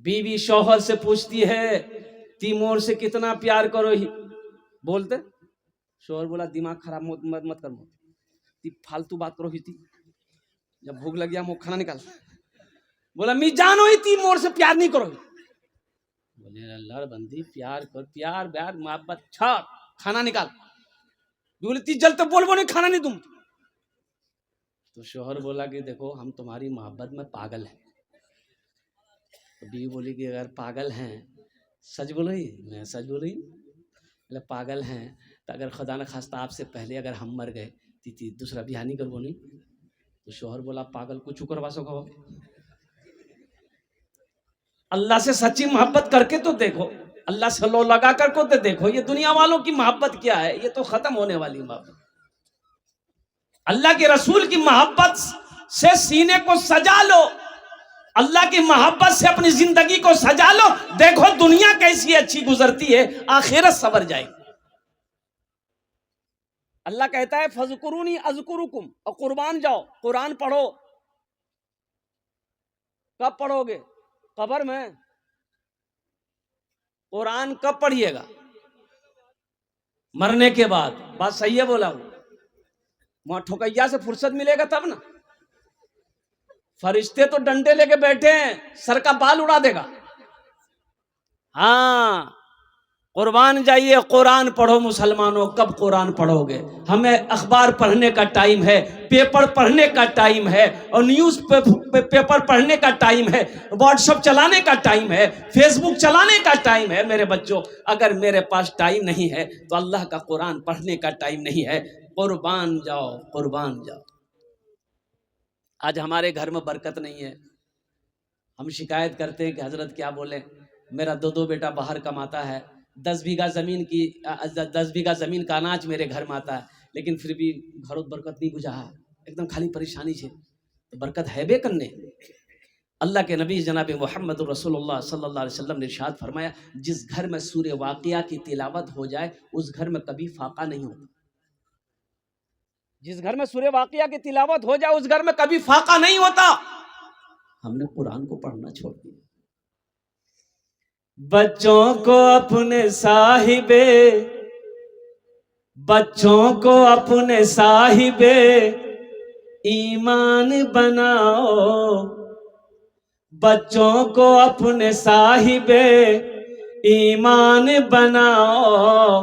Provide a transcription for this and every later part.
बीवी शौहर से पूछती है तीमोर से कितना प्यार करो ही, बोलते शौहर बोला दिमाग खराब मत मत कर, फालतू बात करो ही थी, जब भूख लग गया मुँह खाना निकाल। बोला मी जानो ही तीमोर से प्यार नहीं करो। बोले लड़ बंदी प्यार कर, प्यार ब्यार मोहब्बत छा, खाना निकाल। बोले ती जल तो बोल नहीं खाना नहीं तुम। तो शौहर बोला कि देखो हम तुम्हारी मोहब्बत में पागल हैं। तो बीवी बोली कि अगर पागल हैं, सच बोलो ही, मैं सच बोल रही हूँ, पागल हैं तो अगर खुदा न खास्ता आपसे पहले अगर हम मर गए तो दूसरा ब्याह नहीं करवो नहीं। तो शौहर बोला पागल को चुप करवा सको, अल्लाह से सच्ची मोहब्बत करके तो देखो, अल्लाह से लो लगा कर को तो देखो, ये दुनिया वालों की मोहब्बत क्या है, ये तो खत्म होने वाली मोहब्बत। अल्लाह के रसूल की मोहब्बत से सीने को सजा लो, अल्लाह की मोहब्बत से अपनी जिंदगी को सजा लो, देखो दुनिया कैसी अच्छी गुजरती है, आखिरत सवर जाएगी। अल्लाह कहता है फज़कुरूनी अज़कुरुकुम, और कुर्बान जाओ, कुरान पढ़ो। कब पढ़ोगे? कब्र में। कुरान कब पढ़िएगा? मरने के बाद। बात सही है बोला हूं, वहां ठोकैया से फुर्सत मिलेगा तब ना। फरिश्ते तो डंडे लेके बैठे हैं, सर का बाल उड़ा देगा। हाँ, कुर्बान जाइए, कुरान पढ़ो मुसलमानों। कब कुरान पढ़ोगे? हमें अखबार पढ़ने का टाइम है, पेपर पढ़ने का टाइम है, और न्यूज़ पेपर पढ़ने का टाइम है, व्हाट्सएप चलाने का टाइम है, फेसबुक चलाने का टाइम है। मेरे बच्चों, अगर मेरे पास टाइम नहीं है तो अल्लाह का कुरान पढ़ने का टाइम नहीं है। कुर्बान जाओ, कुर्बान जाओ। आज हमारे घर में बरकत नहीं है, हम शिकायत करते हैं कि हजरत क्या बोले, मेरा दो बेटा बाहर कमाता है, 10 बीघा जमीन का अनाज मेरे घर में आता है, लेकिन फिर भी घरों बरकत नहीं बुझा, एकदम खाली परेशानी है। तो बरकत है बे करने। अल्लाह के नबी जनाब मोहम्मद रसूलुल्लाह सल्लल्लाहु अलैहि वसल्लम ने इरशाद फरमाया, जिस घर में सूरह वाक़िया की तिलावत हो जाए उस घर में कभी फाका नहीं होता। जिस घर में सूरह वाक़िया की तिलावत हो जाए उस घर में कभी फाका नहीं होता। हमने कुरान को पढ़ना छोड़ दिया। बच्चों को अपने साहिबे, बच्चों को अपने साहिबे ईमान बनाओ, बच्चों को अपने साहिबे ईमान बनाओ,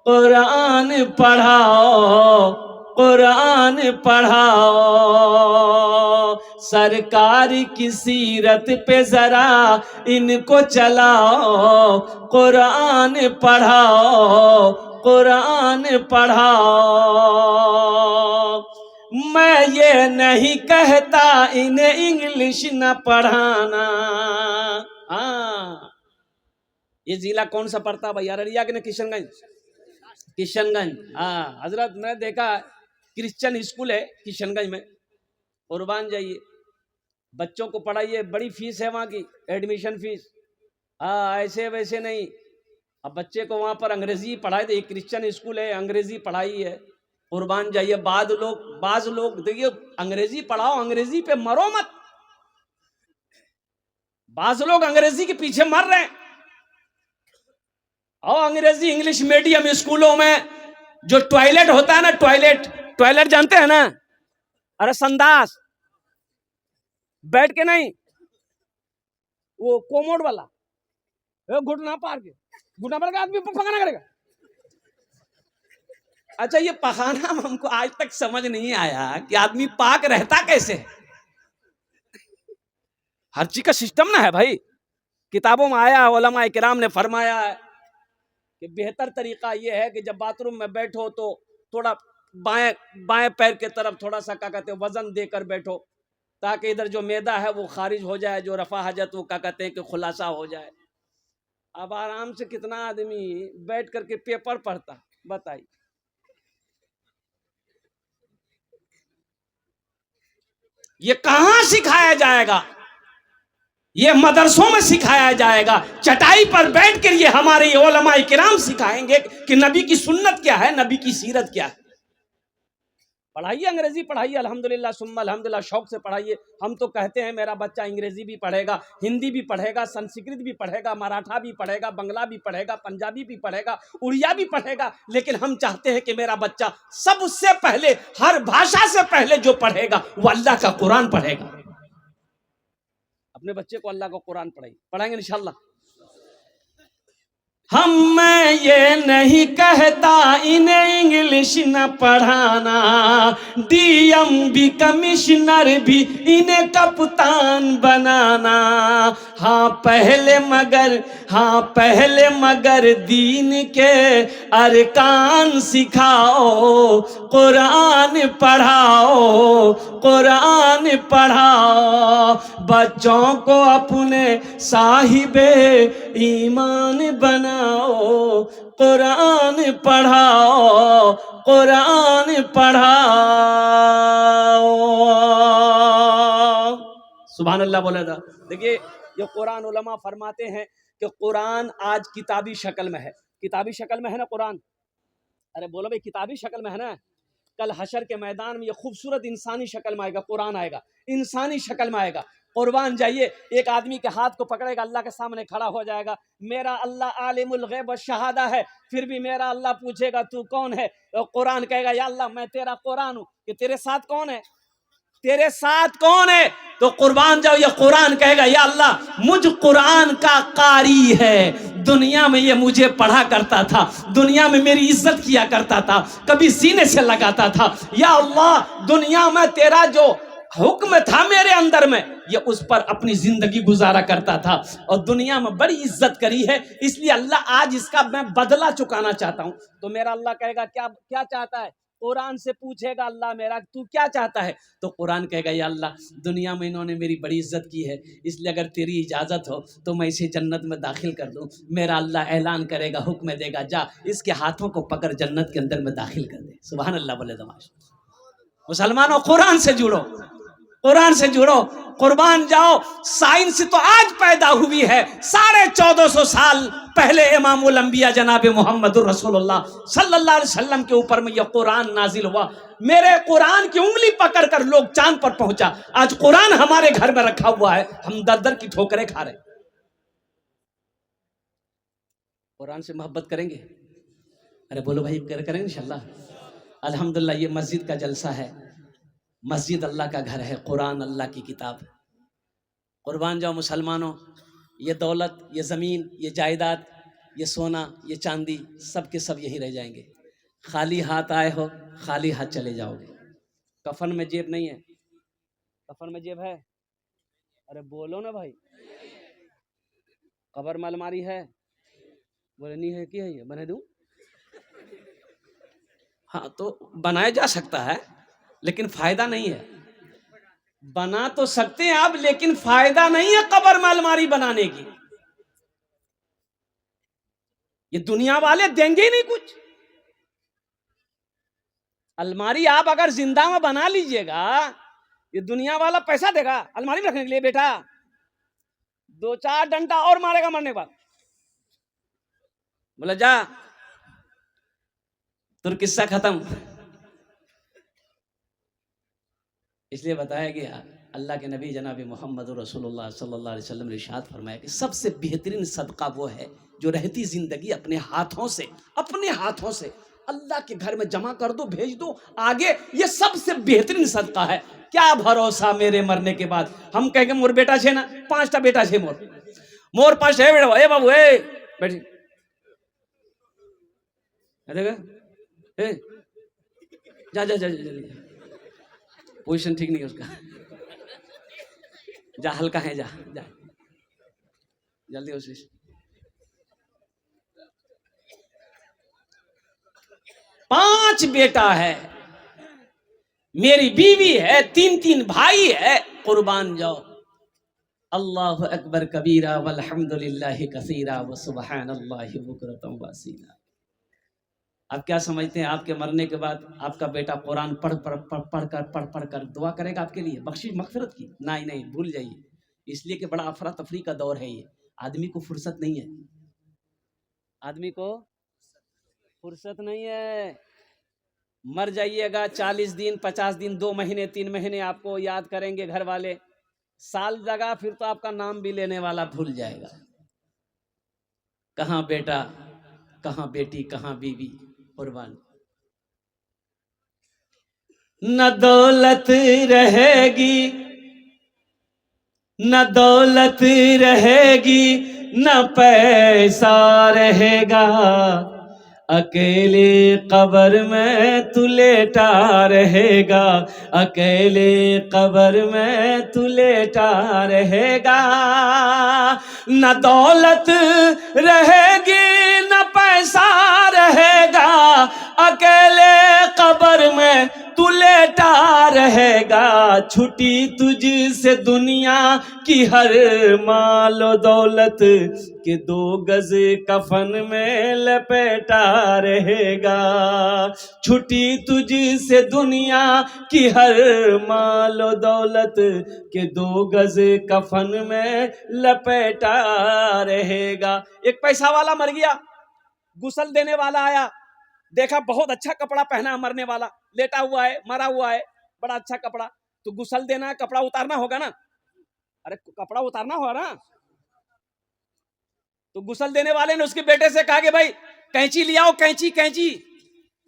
कुरान पढ़ाओ, कुरान पढ़ाओ। सरकार की सीरत पे जरा इनको चलाओ, कुरान पढ़ाओ, कुरान पढ़ाओ। मैं ये नहीं कहता इन्हें इंग्लिश न पढ़ाना। हाँ, ये जिला कौन सा पड़ता भाई? अररिया के ना किशनगंज? किशनगंज। हाँ हजरत, मैं देखा क्रिश्चियन स्कूल है किशनगंज में। कुर्बान जाइए, बच्चों को पढ़ाइए, बड़ी फीस है वहाँ की, एडमिशन फीस। हाँ, ऐसे वैसे नहीं। अब बच्चे को वहाँ पर अंग्रेजी पढ़ाई, तो एक क्रिश्चियन स्कूल है, अंग्रेजी पढ़ाई है। कुर्बान जाइए, बाज लोग देखिए, अंग्रेजी पढ़ाओ, अंग्रेजी पे मरो मत। बाज लोग अंग्रेजी के पीछे मर रहे हैं। और अंग्रेजी इंग्लिश मीडियम स्कूलों में जो टॉयलेट होता है ना, टॉयलेट जानते हैं ना? अरे संदास, बैठ के नहीं, वो कोमोड वाला, घुटना पार के, घुटना पार के आदमी पखाना करेगा। अच्छा, ये पखाना हमको आज तक समझ नहीं आया कि आदमी पाक रहता कैसे है। हर चीज का सिस्टम ना है भाई। किताबों में आया, उलमा किराम ने फरमाया है कि बेहतर तरीका यह है कि जब बाथरूम में बैठो तो थोड़ा बाएं पैर के तरफ थोड़ा सा क्या कहते हैं वजन देकर बैठो, ताकि इधर जो मैदा है वो खारिज हो जाए, जो रफा हजत वो क्या कहते हैं कि खुलासा हो जाए। अब आराम से कितना आदमी बैठ करके पेपर पढ़ता, बताइए। ये कहां सिखाया जाएगा? ये मदरसों में सिखाया जाएगा। चटाई पर बैठ कर ये हमारे उलमा किराम सिखाएंगे कि नबी की सुन्नत क्या है, नबी की सीरत क्या है। पढ़ाइए, अंग्रेजी पढ़ाइए, अल्हम्दुलिल्लाह सुम्मा अल्हम्दुलिल्लाह, शौक से पढ़ाइए। हम तो कहते हैं मेरा बच्चा अंग्रेजी भी पढ़ेगा, हिंदी भी पढ़ेगा, संस्कृत भी पढ़ेगा, मराठा भी पढ़ेगा, बंगला भी पढ़ेगा, पंजाबी भी पढ़ेगा, उड़िया भी पढ़ेगा, लेकिन हम चाहते हैं कि मेरा बच्चा सबसे पहले, हर भाषा से पहले जो पढ़ेगा वो अल्लाह का कुरान पढ़ेगा। अपने बच्चे को अल्लाह का कुरान पढ़ाएंगे इंशाअल्लाह। मैं ये नहीं कहता इन्हें इंग्लिश न पढ़ाना, डीएम कमिश्नर भी इन्हें कप्तान बनाना। हाँ पहले मगर दीन के अरकान सिखाओ, कुरान पढ़ाओ, बच्चों को अपने साहिबे ईमान बनाओ, कुरान पढ़ाओ। सुभान अल्लाह बोला था। देखिए ये कुरान उलमा फरमाते हैं कि कुरान आज किताबी शक्ल में है। किताबी शक्ल में है ना कुरान? अरे बोलो भाई, किताबी शक्ल में है ना? कल हशर के मैदान में ये खूबसूरत इंसानी शक्ल में आएगा, कुरान आएगा, इंसानी शक्ल में आएगा। कुर्बान जाइए, एक आदमी के हाथ को पकड़ेगा, अल्लाह के सामने खड़ा हो जाएगा। मेरा अल्लाह आलिमुल गैब व शहादा है, फिर भी मेरा अल्लाह पूछेगा तू कौन है? तो कुरान कहेगा या अल्लाह मैं तेरा कुरान हूँ। कि तेरे साथ कौन है? तेरे साथ कौन है? तो कुर्बान जाओ, ये कुरान कहेगा या अल्लाह मुझ कुरान का कारी है, दुनिया में ये मुझे पढ़ा करता था, दुनिया में मेरी इज्जत किया करता था, कभी सीने से लगाता था। या अल्लाह दुनिया में तेरा जो हुक्म था मेरे अंदर में, ये उस पर अपनी जिंदगी गुजारा करता था और दुनिया में बड़ी इज्जत करी है, इसलिए अल्लाह आज इसका मैं बदला चुकाना चाहता हूँ। तो मेरा अल्लाह कहेगा क्या क्या चाहता है? कुरान से पूछेगा अल्लाह मेरा तू क्या चाहता है? तो कुरान कहेगा या अल्लाह दुनिया में इन्होंने मेरी बड़ी इज्जत की है, इसलिए अगर तेरी इजाज़त हो तो मैं इसे जन्नत में दाखिल कर दूं। मेरा अल्लाह ऐलान करेगा, हुक्म देगा, जा इसके हाथों को पकड़ जन्नत के अंदर में दाखिल कर दे। सुभान अल्लाह बोले दमाश। मुसलमानों कुरान से जुड़ो, कुरान से जुड़ो, कुर्बान जाओ। साइंस तो आज पैदा हुई है, 1450 साल पहले इमामुल अंबिया जनाब मोहम्मदुर रसूलुल्लाह सल्लल्लाहु अलैहि वसल्लम के ऊपर में यह कुरान नाजिल हुआ। मेरे कुरान की उंगली पकड़कर लोग चांद पर पहुंचा। आज कुरान हमारे घर में रखा हुआ है, हम दर दर की ठोकरें खा रहे। कुरान से मोहब्बत करेंगे? अरे बोलो भाई, करेंगे इंशाल्लाह। अल्हम्दुलिल्लाह ये मस्जिद का जलसा है, मस्जिद अल्लाह का घर है, कुरान अल्लाह की किताब। कुर्बान जाओ मुसलमानों, ये दौलत, ये ज़मीन, ये जायदाद, ये सोना, ये चांदी, सब के सब यहीं रह जाएंगे। खाली हाथ आए हो, खाली हाथ चले जाओगे। कफन में जेब नहीं है? कफन में जेब है? अरे बोलो ना भाई। कब्र में अलमारी है? बोले नहीं है, कि है ये बना दूं? हाँ तो बनाया जा सकता है, लेकिन फायदा नहीं है। बना तो सकते हैं आप, लेकिन फायदा नहीं है कब्र में अलमारी बनाने की। ये दुनिया वाले देंगे ही नहीं कुछ। अलमारी आप अगर जिंदा में बना लीजिएगा, ये दुनिया वाला पैसा देगा अलमारी में रखने के लिए? बेटा 2-4 डंडा और मारेगा मरने के बाद। बोला जा तुर किस्सा खत्म। इसलिए बताया गया, अल्लाह के नबी जनाब मोहम्मद रसूलुल्लाह सल्लल्लाहु अलैहि वसल्लम ने इरशाद फरमाया कि सबसे बेहतरीन सदका वो है जो रहती जिंदगी अपने हाथों से अल्लाह के घर में जमा कर दो, भेज दो आगे। ये सबसे बेहतरीन सदका है। क्या भरोसा मेरे मरने के बाद हम कहेंगे मोर बेटा छे ना, 5टा बेटा छे मोर 5 है बेटा, ए बाबू ए बैठी, ए जा जा जा, जा। पोजीशन ठीक नहीं है उसका, जा हल्का है, जा जा जल्दी उसे। पांच बेटा है, मेरी बीवी है, 3 भाई है। कुर्बान जाओ। अल्लाहु अकबर कबीरा वल्हम्दुलिल्लाहि कसीरा व सुब्हानल्लाहि बुकरतम व असीला। आप क्या समझते हैं, आपके मरने के बाद आपका बेटा कुरान पढ़ कर दुआ करेगा आपके लिए बख्शिश मगफिरत की? नहीं, भूल जाइए। इसलिए कि बड़ा अफरा तफरी का दौर है ये, आदमी को फुर्सत नहीं है, आदमी को फुर्सत नहीं है। मर जाइएगा 40 दिन 50 दिन 2 महीने 3 महीने आपको याद करेंगे घर वाले, साल लगा फिर तो आपका नाम भी लेने वाला भूल जाएगा। कहाँ बेटा, कहाँ बेटी, कहाँ बीवी, कुर्बान। न दौलत रहेगी, न दौलत रहेगी, न पैसा रहेगा, अकेले कब्र में तू लेटा रहेगा, अकेले कब्र में तू लेटा रहेगा। न दौलत रहेगी, न पैसा रहेगा, अकेले कब्र में तू लेटा रहेगा। छुटी तुझसे दुनिया की हर मालो दौलत के 2 गज कफन में लपेटा रहेगा। छुटी तुझसे दुनिया की हर मालो दौलत के 2 गज कफन में लपेटा रहेगा। एक पैसा वाला मर गया, गुस्ल देने वाला आया, देखा बहुत अच्छा कपड़ा पहना मरने वाला, लेटा हुआ है, मरा हुआ है, बड़ा अच्छा कपड़ा, तो गुस्ल देना है, कपड़ा उतारना होगा ना। अरे कपड़ा उतारना होगा ना। तो गुस्ल देने वाले ने उसके बेटे से कहा कि भाई कैंची ले आओ, कैंची कैंची,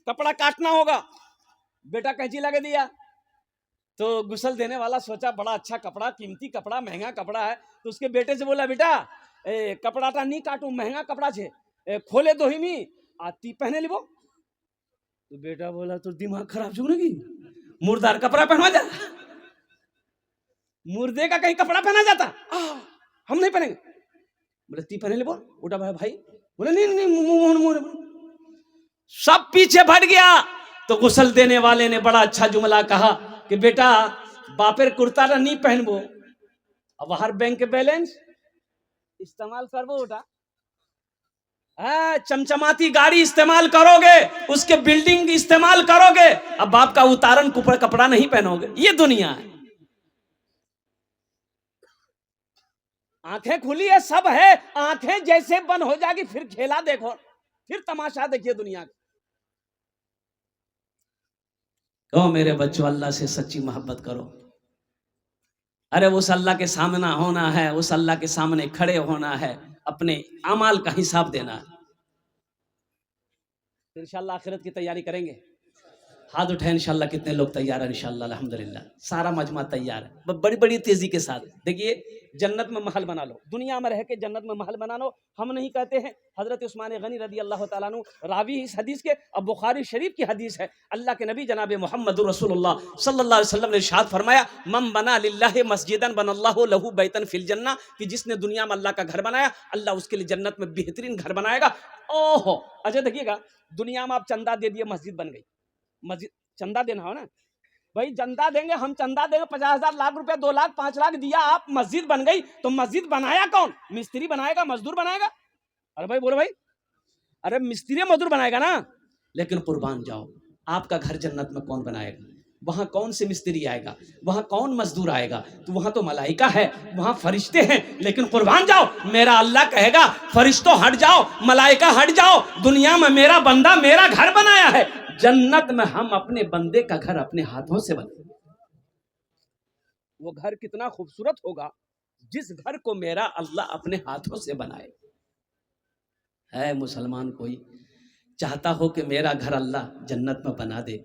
कपड़ा काटना होगा। बेटा कैंची लगा दिया। तो गुस्ल देने वाला सोचा बड़ा अच्छा कपड़ा, कीमती कपड़ा, महंगा कपड़ा है, तो उसके बेटे से बोला बेटा कपड़ा टा नहीं काटू, महंगा कपड़ा छे, खोले दो ही मी आती पहने लिबो। तो बेटा बोला तो दिमाग खराब छू की, मुर्दार कपड़ा पहनवा जा, मुर्दे का कहीं कपड़ा पहना जाता, हम नहीं पहनेंगे। बोले ती पहने ले, बोल उठा भाई, बोले नहीं नहीं मुंह सब पीछे भट गया। तो गुस्ल देने वाले ने बड़ा अच्छा जुमला कहा कि बेटा बापेर कुर्ता नहीं पहनबो, अब हर बैंक बैलेंस इस्तेमाल करबो, उठा चमचमाती गाड़ी इस्तेमाल करोगे, उसके बिल्डिंग इस्तेमाल करोगे, अब बाप का उतारन कपड़ा नहीं पहनोगे। ये दुनिया है। आंखें खुली है, सब है, आंखें जैसे बंद हो जाएगी फिर खेला देखो, फिर तमाशा देखिए दुनिया का। कहो मेरे बच्चों अल्लाह से सच्ची मोहब्बत करो। अरे उस अल्लाह के सामने होना है, उस अल्लाह के सामने खड़े होना है, अपने अमाल का हिसाब देना है। तो इंशाल्लाह आखिरत की तैयारी करेंगे। हाथ उठाए इंशाल्लाह। कितने लोग तैयार है? इंशाल्लाह अल्हम्दुलिल्लाह सारा मजमा तैयार है, बड़ी बड़ी तेजी के साथ। देखिए जन्नत में महल बना लो, दुनिया में रह के जन्नत में महल बना लो। हम नहीं कहते हैं, हजरत उस्मान गनी रदी अल्लाह तआला अन्हु रावी इस हदीस के, अब बुखारी शरीफ की हदीस है। अल्लाह के नबी जनाब मोहम्मद रसूलुल्लाह सल्लल्लाहु अलैहि वसल्लम ने इरशाद फरमाया, मम बना लिल्लाहि मस्जिदन बनल्लाहु लहू बैतन फिल जन्नह, कि जिसने दुनिया में अल्लाह का घर बनाया, अल्लाह उसके लिए जन्नत में बेहतरीन घर बनाएगा। ओहो अच्छा देखिएगा, दुनिया में आप चंदा दे दिए, मस्जिद बन गई। मस्जिद चंदा देना हो ना भाई, चंदा देंगे हम, चंदा देंगे 50,000 लाख रुपए 2 लाख 5 लाख दिया, आप मस्जिद बन गई। तो मस्जिद बनाया कौन? मिस्त्री बनाएगा, मजदूर बनाएगा? अरे भाई बोलो भाई, अरे मिस्त्री मजदूर बनाएगा ना। लेकिन कुर्बान जाओ, आपका घर जन्नत में कौन बनाएगा? वहां कौन से मिस्त्री आएगा, वहां कौन मजदूर आएगा? तो वहां तो मलाइका है, वहां फरिश्ते हैं। लेकिन कुर्बान जाओ, मेरा अल्लाह कहेगा फरिश्तों हट जाओ, मलाइका हट जाओ, दुनिया में मेरा बंदा मेरा घर बनाया है, जन्नत में हम अपने बंदे का घर अपने हाथों से बनाए। वो घर कितना खूबसूरत होगा जिस घर को मेरा अल्लाह अपने हाथों से बनाए। है मुसलमान कोई चाहता हो कि मेरा घर अल्लाह जन्नत में बना दे?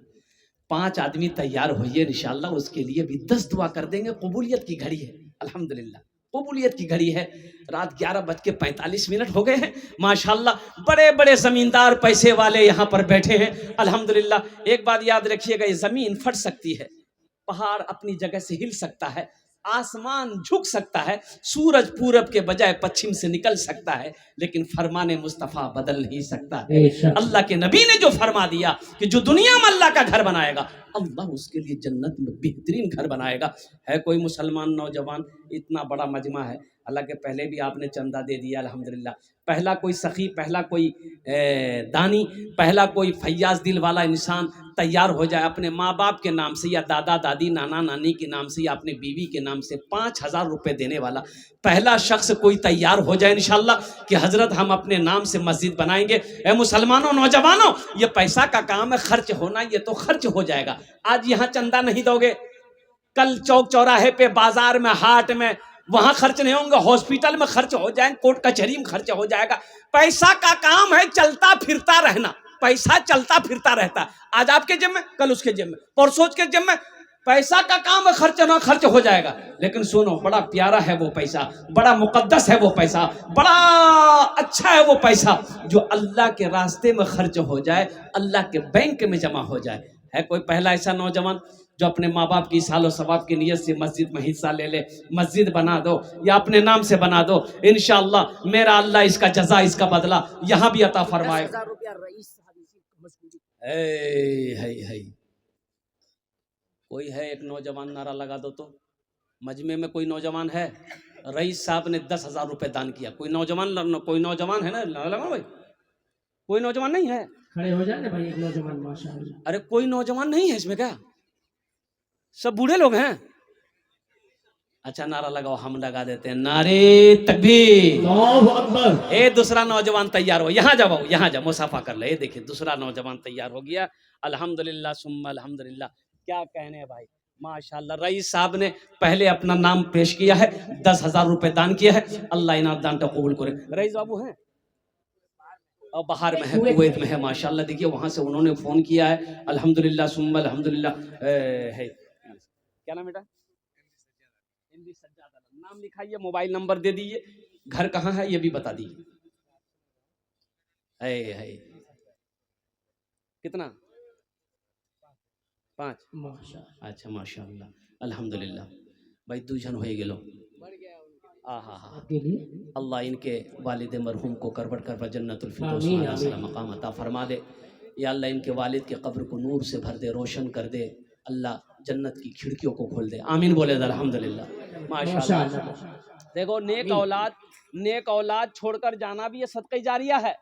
5 आदमी तैयार होइए, इंशाल्लाह उसके लिए भी 10 दुआ कर देंगे। कबूलियत की घड़ी है, अल्हम्दुलिल्लाह कबूलियत की घड़ी है। रात 11:45 हो गए हैं, माशाल्लाह बड़े बड़े जमींदार पैसे वाले यहाँ पर बैठे हैं, अल्हम्दुलिल्लाह। एक बात याद रखिएगा, ये जमीन फट सकती है, पहाड़ अपनी जगह से हिल सकता है, आसमान झुक सकता है, सूरज पूरब के बजाय पश्चिम से निकल सकता है, लेकिन फरमाने मुस्तफ़ा बदल नहीं सकता है। अल्लाह के नबी ने जो फरमा दिया कि जो दुनिया में अल्लाह का घर बनाएगा, अल्लाह उसके लिए जन्नत में बेहतरीन घर बनाएगा। है कोई मुसलमान नौजवान, इतना बड़ा मजमा है, अल्लाह के पहले भी आपने चंदा दे दिया अल्हम्दुलिल्लाह। पहला कोई सखी, पहला कोई दानी, पहला कोई फैयाज दिल वाला इंसान तैयार हो जाए अपने माँ बाप के नाम से या दादा दादी नाना नानी के नाम से या अपने बीवी के नाम से 5,000 रुपये देने वाला पहला शख्स कोई तैयार हो जाए इंशाल्लाह कि हजरत हम अपने नाम से मस्जिद बनाएंगे। ए मुसलमानों, नौजवानों, ये पैसा का काम है, खर्च होना ये तो खर्च हो जाएगा। आज यहाँ चंदा नहीं दोगे, कल चौक चौराहे पे, बाजार में, हाट में, वहां खर्च नहीं होंगे, हॉस्पिटल में खर्च हो जाएंगे, कोर्ट कचहरी में खर्च हो जाएगा। पैसा का काम है चलता फिरता रहना, पैसा चलता फिरता रहता, आज आपके जेब में, कल उसके जेब में, परसों के जेब में। पैसा का काम है खर्च ना खर्च हो जाएगा। लेकिन सुनो, बड़ा प्यारा है वो पैसा, बड़ा मुकद्दस है वो पैसा, बड़ा अच्छा है वो पैसा जो अल्लाह के रास्ते में खर्च हो जाए, अल्लाह के बैंक में जमा हो जाए। है कोई पहला ऐसा नौजवान जो अपने माँ बाप की सालो सवाब की नीयत से मस्जिद में हिस्सा ले ले, मस्जिद बना दो या अपने नाम से बना दो, इंशाअल्लाह मेरा अल्लाह इसका जजा, इसका बदला यहाँ भी अता फरमाए। कोई है एक नौजवान, नारा लगा दो तो। मजमे में कोई नौजवान है? रईस साहब ने 10,000 रुपये दान किया। कोई नौजवान है ना? लगा भाई, कोई नौजवान नहीं है? खड़े हो जाए ना भाई, एक नौजवान माशाअल्लाह। अरे कोई नौजवान नहीं है इसमें क्या? सब बूढ़े लोग हैं? अच्छा नारा लगाओ, हम लगा देते हैं, नारे तकबीर, अल्लाहु अकबर। ए दूसरा नौजवान तैयार हो, यहाँ जाओ, यहाँ जाओ, मुसाफा कर ले। ये देखिए दूसरा नौजवान तैयार हो गया, अल्हम्दुलिल्लाह सुम्मा अल्हम्दुलिल्लाह। क्या कहने हैं भाई, माशाअल्लाह। रईस साहब ने पहले अपना नाम पेश किया है, 10,000 रुपये दान किया है, अल्लाह इनाम दान का कबूल करे। रईस बाबू हैं और बाहर में है, कुवैत में है माशाअल्लाह। देखिए वहां से उन्होंने फोन किया है, अल्हम्दुलिल्लाह सुम्मा अल्हम्दुलिल्लाह। है क्या नाम बेटा? नाम लिखाइए, मोबाइल नंबर दे दीजिए, घर कहाँ है ये भी बता दीजिए। है कितना? 5। अच्छा माशाअल्लाह अल्हम्दुलिल्लाह। भाई दूजन हो गेलो। अल्लाह इनके वालिद मरहूम को करबट करबट जन्नतुल फिरदौस आला मकाम अता फरमा दे। या अल्लाह इनके वालिद के कब्र को नूर से भर दे, रोशन कर दे, अल्लाह जन्नत की खिड़कियों को खोल दे। आमीन बोले अल्हम्दुलिल्लाह माशाअल्लाह। देखो नेक औलाद छोड़कर जाना भी ये सदका जारिया है।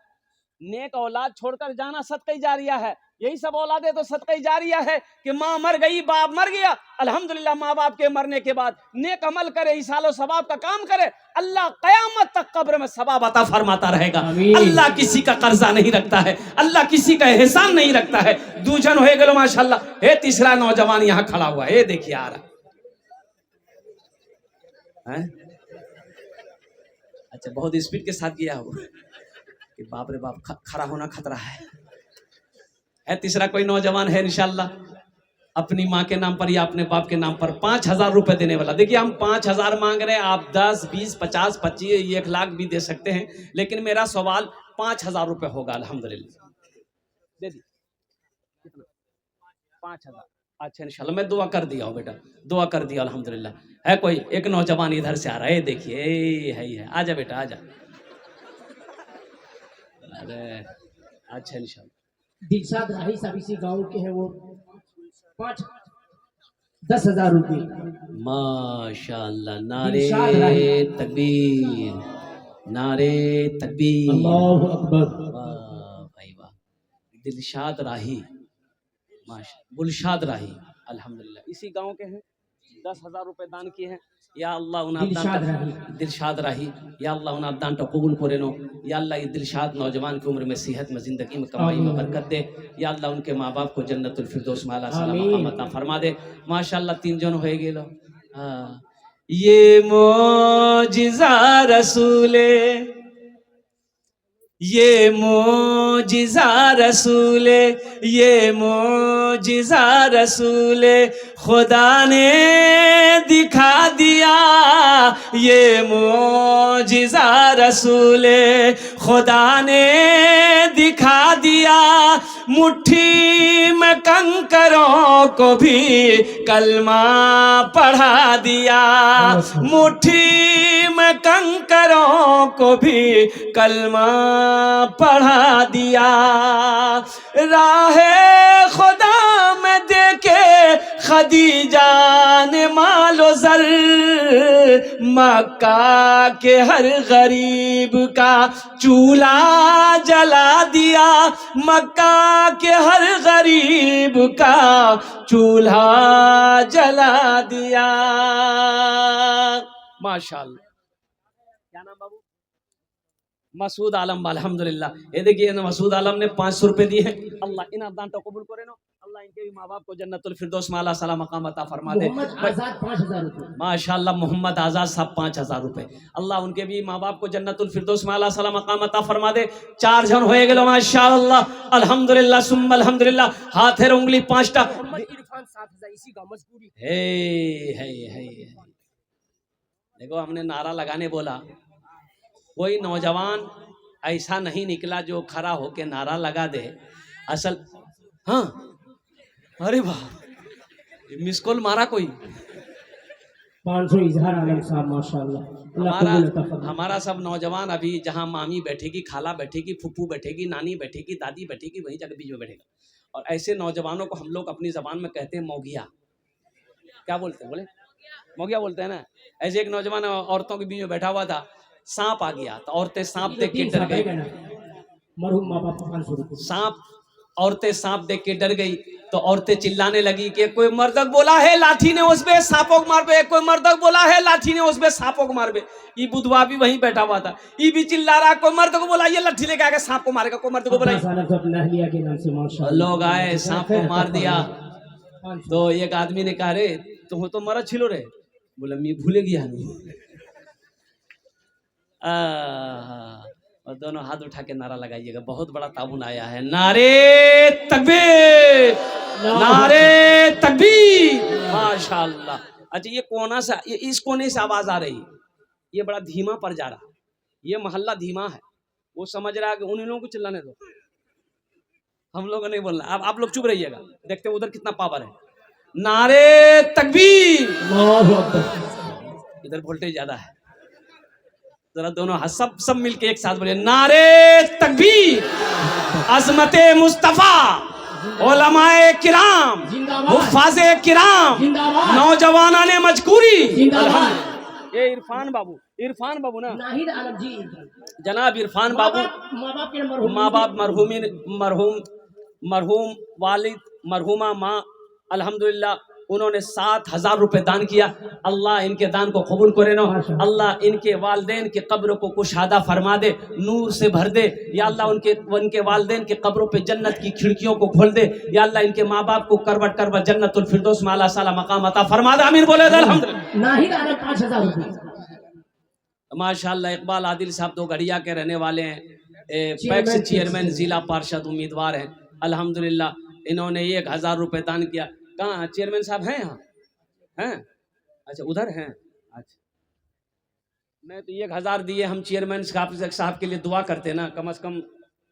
नेक औलाद छोड़कर जाना सदका जारिया है। यही सब औलादे तो सदका जारिया है कि माँ मर गई, बाप मर गया, अल्हम्दुलिल्लाह माँ बाप के मरने के बाद नेक अमल करे, इसालो सवाब का काम करे, अल्लाह कयामत तक कब्र में सवाब अता फरमाता रहेगा। अल्लाह किसी का कर्जा नहीं रखता है, अल्लाह किसी का एहसान नहीं रखता है। दूजन हो गए माशाअल्लाह। हे तीसरा नौजवान यहाँ खड़ा हुआ है, देखिए आ रहा है। अच्छा बहुत स्पीड के साथ गया हो कि बाप रे बाप, खड़ा होना खतरा है। तीसरा कोई नौजवान है इंशाल्लाह अपनी माँ के नाम पर या अपने बाप के नाम पर 5,000 रुपए देने वाला। देखिए हम 5,000 मांग रहे हैं, आप 10, 20, 50, 25, 1 लाख भी दे सकते हैं, लेकिन मेरा सवाल 5,000 रुपए होगा अल्हम्दुलिल्लाह। दे दी 5,000। अच्छा इंशाल्लाह मैं दुआ कर दिया हूँ बेटा, दुआ कर दिया अल्हम्दुलिल्लाह। है कोई एक नौजवान इधर से आ रहा है, देखिए है, आजा बेटा आजा। अरे अच्छा इंशाल्लाह। दिलशाद राही साहब इसी गांव के हैं, वो 10,000 रुपये। माशाअल्लाह, नारे तकबीर, नारे तकबीर, अल्लाहु अकबर। वाह भाई वाह। दिलशाद राही, माशा गुलशाद राही अल्हम्दुलिल्लाह, इसी गांव के हैं, 10,000 रुपये दान किए हैं। या अल्लाह दिलशाद राही, या अल्लाह उन्हें दान तो कबूल करे नो। या अल्लाह ये दिलशाद नौजवान की उम्र में सेहत में, जिंदगी में, कमाई में बरकत दे। या अल्लाह उनके माँ बाप को जन्नतुल फिरदौस में आला मकाम अता फरमा दे। माशाअल्लाह 3 जन हो गए लो। ये मोजिज़ा रसूले, ये मोजिज़ा रसूले, ये मोजिज़ा रसूले खुदा ने दिखा दिया। ये मोजिज़ा रसूले खुदा ने दिखा दिया। मुट्ठी में कंकरों को भी कलमा पढ़ा दिया। मुट्ठी में कंकरों को भी कलमा पढ़ा दिया। राहे खुदा में देखे खदीजा ने मालो मंजर, मक्का के हर गरीब का चूल्हा जला दिया, मक्का के हर गरीब का चूल्हा जला दिया। माशाअल्लाह। क्या नाम बाबू? मसूद आलम, अल्हम्दुलिल्लाह। ये देखिए ना, मसूद आलम ने 500 रुपए दिए हैं। अल्लाह इन दान तो कबूल करे ना, अल्लाह इनके भी माँ बाप को जन्नतुल फिरदौस में आला साला मकाम अता फरमा दे। मोहम्मद आजाद 5000 रुपये। माशाअल्लाह, मोहम्मद आजाद साहब 5000 रुपए, अल्लाह उनके भी माँ बाप को जन्नतुल फिरदौस में आला साला मकाम अता फरमा दे। 4 जन होए गेलो माशाअल्लाह, अल्हम्दुलिल्लाह सुम्मा अल्हम्दुलिल्लाह। हाथेर उंगली 5टा। इरफान 7000 इसी गांव मजबूरी। हे देखो, हमने नारा लगाने बोला, कोई नौजवान ऐसा नहीं निकला जो खड़ा होके नारा लगा दे। असल हाँ, अरे वाह, मिस कॉल मारा कोई। 500 इजहार आलम साहब माशाअल्लाह। अल्लाह हमारा कबूल अता फरमाए। हमारा सब नौजवान अभी जहाँ मामी बैठेगी, खाला बैठेगी, फूफू बैठेगी, नानी बैठेगी, दादी बैठेगी, वहीं जाकर बीच में बैठेगा। और ऐसे नौजवानों को हम लोग अपनी जबान में कहते हैं मौगिया। क्या बोलते हैं? बोले मौगिया बोलते हैं ना। ऐसे एक नौजवान औरतों के बीच में बैठा हुआ था, सांप आ गया तो औरतें सांप देख के डर गई। मरहूम माँ बाप को 500 रुपये। सांप, औरतें सांप देख के डर गई तो औरतें चिल्लाने लगी कि कोई मर्दक बोला है लाठी ने उस पे सांपों को मार पे, कोई मर्दक बोला है लाठी ने उस पे सांपों को मार पे। ये बुधवा भी वहीं बैठा हुआ था, ये भी चिल्ला रहा, कोई मर्द को बोला ये लाठी लेके आके सांप को मारेगा, कोई मर्द को बोला। लोग आए, सांप को मार दिया। तो एक आदमी ने कहा, रे तुम तो मरा छिलो रे। बोला मैं भूले गया और दोनों हाथ उठा के नारा लगाइएगा। बहुत बड़ा ताबून आया है। नारे तकबीर, नारे तकबीर, माशाअल्लाह। अच्छा, ये कोना सा, ये इस कोने से आवाज आ रही, ये बड़ा धीमा पर जा रहा, ये मोहल्ला धीमा है। वो समझ रहा है कि उन लोगों को चिल्लाने दो, हम लोग नहीं बोलना। अब आप लोग चुप रहिएगा, देखते हैं उधर कितना पावर है। नारे तकबीर, इधर वोल्टेज ज्यादा है। जरा दोनों हाथ सब मिलके एक साथ बोले, नारे तकबीर, अजमते मुस्तफा, उलमाए किराम, हुफ्फाज़े किराम, नौजवाना ने मजकूरी। ये इरफान बाबू ना, नाहिद आलम जी, जनाब इरफान बाबू, माँ बाप मरहूम वालिद, मरहूमा माँ, अल्हम्दुलिल्लाह उन्होंने 7000 रुपए दान किया। अल्लाह इनके दान को कबूल करे ना, अल्लाह इनके वालदेन के कब्रों को कुशादा फरमा दे, नूर से भर दे। या अल्लाह उनके वालदेन के कब्रों पे जन्नत की खिड़कियों को खोल दे। या अल्लाह इनके माँ बाप को करवट करवट जन्नतुल फिरदौस में आला साला मकाम अता फरमा दे। आमीन बोले अल्हम्दुलिल्लाह। नाहिद आलम 5000 रुपये। माशाअल्लाह, इकबाल आदिल साहब तो गढ़िया के रहने वाले हैं, पैक्स चेयरमैन, जिला पार्षद उम्मीदवार हैं। अल्हम्दुलिल्लाह इन्होंने 1000 रुपए दान किया। कहाँ चेयरमैन साहब हैं? यहाँ हैं? अच्छा, उधर हैं। अच्छा, नहीं तो 1000 दिए, हम चेयरमैन साहब के लिए दुआ करते ना, कम से कम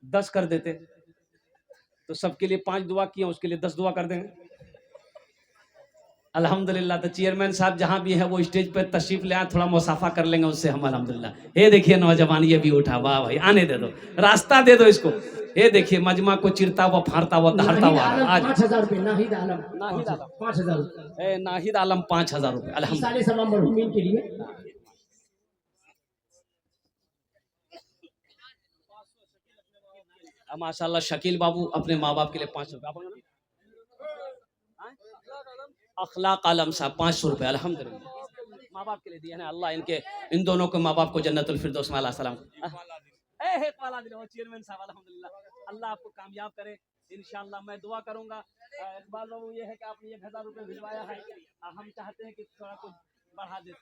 10 कर देते तो सबके लिए 5 दुआ किए, उसके लिए 10 दुआ कर देंगे। अल्हम्दुलिल्लाह। तो चेयरमैन साहब जहाँ भी है वो स्टेज पर तशरीफ ले आए, थोड़ा मुसाफा कर लेंगे उससे हम। अल्हम्दुलिल्लाह। ये देखिए नौजवान ये भी उठा, वाह भाई, आने दे दो, रास्ता दे दो इसको। ये देखिए मजमा को चिरता हुआ, फाड़ता हुआ, दहाड़ता हुआ। आज 5000 रुपये। नाहिद आलम 5000 रुपये। नाहिद आलम 5000 रुपये, अल्हम्दुलिल्लाह। साले सलाम मरहूमीन के लिए। माशाल्लाह शकील बाबू अपने माँ बाप के लिए 500 रुपये। अखलाक आलम साहब 500 रुपये, अल्हम्दुलिल्लाह माँ बाप के लिए दिए ना। अल्लाह इन दोनों के माँ बाप को जन्नतुल फिरदौस में आला सलाम। चेयरमैन साहब अल्हम्दुलिल्लाह, अल्लाह आपको कामयाब करे इंशाअल्लाह। मैं दुआ करूंगा। इकबाल बाबू, ये है कि आपने 1000 रुपये भिजवाया है, हम चाहते हैं कि थोड़ा कुछ बढ़ा दे।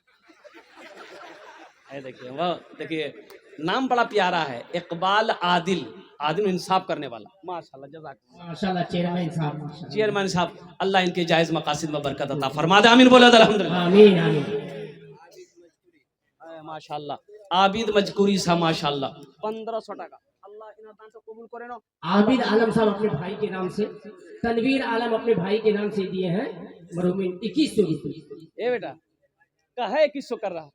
देखिए वो, देखिए नाम बड़ा प्यारा है, इकबाल आदिल, आदिल इंसाफ करने वाला। माशाल्लाह, जज़ाकल्लाह। माशाल्लाह चेयरमैन साहब, चेयरमैन साहब, अल्लाह इनके जायज मकासिद में बरकत अता फरमा दे। आमीन बोलो अल्हम्दुलिल्लाह। आमीन आमीन। माशाल्लाह आबिद मजकूरी साहब, माशाल्लाह 1500 टाका। अल्लाह इन दान को कबूल करे ना। आबिद आलम साहब अपने भाई के नाम से, तनवीर आलम अपने भाई के नाम से दिए हैं मरहूमीन 2100 रुपये। ए बेटा कहे 2100 कर रहा,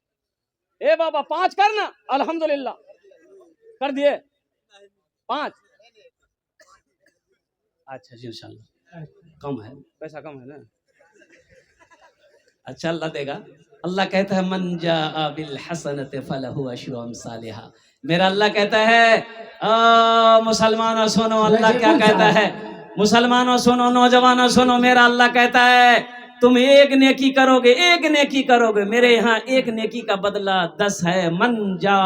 ए बाबा 5 करना। अल्हम्दुलिल्लाह कर दिए 5। अच्छा जी, इंशाल्लाह। कम है, पैसा कम है ना। अच्छा अल्लाह देगा। अल्लाह कहता है मन जा बिल हसनत फलहु अशरु अमसालिहा। मेरा अल्लाह कहता है मुसलमानों सुनो, अल्लाह क्या कहता है, मुसलमानों सुनो, नौजवानों सुनो, मेरा अल्लाह कहता है तुम एक नेकी करोगे, एक नेकी करोगे, मेरे यहाँ एक नेकी का बदला 10 है। मन जा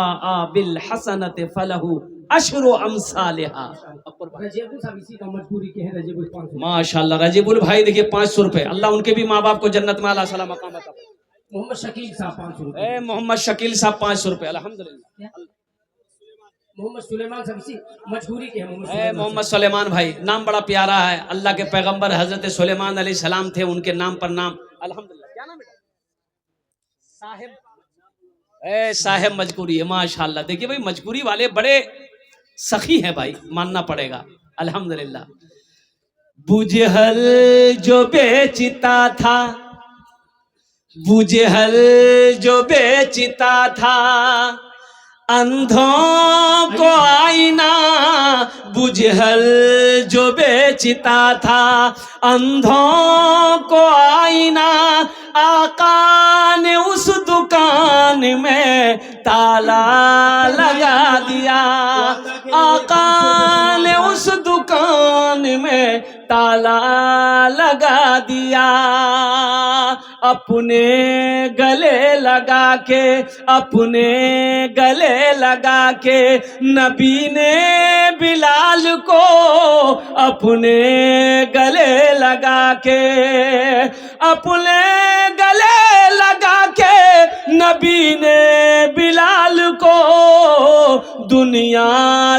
बिल हसनत फलहु अशरु अमसालिहा। रजेबुल साहब इसी का मजबूरी के हैं, रजेबुल 500। माशाल्लाह रजीबुल भाई देखिए 500 रुपए, अल्लाह उनके भी माँ बाप को जन्नत में आला सला मकाम अता फरमाए। मोहम्मद शकील साहब 500 ए मोहम्मद शकील साहब 500 रुपए अल्हम्दुलिल्लाह। मोहम्मद सुलेमान साहब इसी मजबूरी के हैं। मोहम्मद सुलेमान भाई नाम बड़ा प्यारा है, अल्लाह के पैगंबर हजरत सुलेमान अलैहिस्सलाम थे, उनके नाम पर नाम अल्हम्दुलिल्लाह। क्या नाम है साहिब? साहिब मजकूरी है माशाल्लाह। देखिए भाई मजकूरी वाले बड़े सखी हैं भाई, मानना पड़ेगा अल्हम्दुलिल्लाह। बुझहल जो बेचता था, बुझहल जो बेचता था, अंधों को आईना, बुझहल जो बेचता था, अंधों को आईना, आका ने उस दुकान में ताला लगा दिया, आका ने उस दुकान में ताला लगा दिया। अपने गले लगा के, अपने गले लगा के नबी ने बिलाल को, अपने गले लगा के, अपने गले लगा के नबी ने बिलाल को दुनिया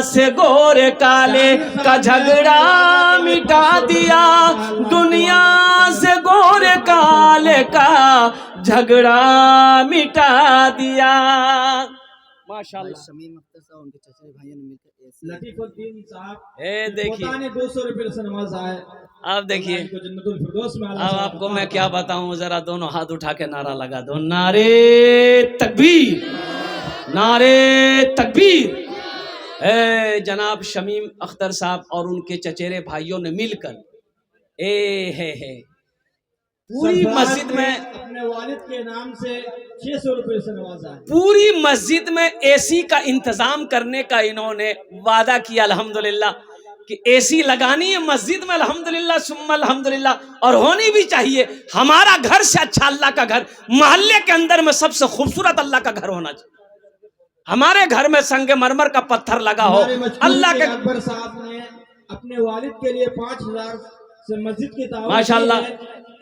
से गोरे काले का झगड़ा मिटा दिया, दुनिया से गोरे काले का झगड़ा मिटा दिया। माशाल्लाह। शमीम अख्तर साहब उनके चचेरे भाइयों ने मिलकर लतीफुद्दीन साहब ए देखिए ने 200 रुपए से नवाजा है। अब देखिए जन्नतुल फिरदौस में अब आपको मैं क्या बताऊं, जरा दोनों हाथ उठा के नारा लगा दो, नारे तकबीर, नारे तकबीर। जनाब शमीम अख्तर साहब और उनके चचेरे भाइयों ने मिलकर है पूरी मस्जिद में अपने वालिद के नाम से 600 रुपए से नवाजा है। पूरी मस्जिद में एसी का इंतजाम करने का इन्होंने वादा किया अल्हम्दुलिल्लाह कि एसी लगानी है मस्जिद में अल्हम्दुलिल्लाह सुम्मा अल्हम्दुलिल्लाह, और होनी भी चाहिए। हमारा घर से अच्छा अल्लाह का घर, मोहल्ले के अंदर में सबसे खूबसूरत अल्लाह का घर होना चाहिए। हमारे घर में संगे मरमर का पत्थर लगा हो। अल्लाह के अकबर साहब ने अपने वालिद के लिए 5000 से मस्जिद की तामीर माशाल्लाह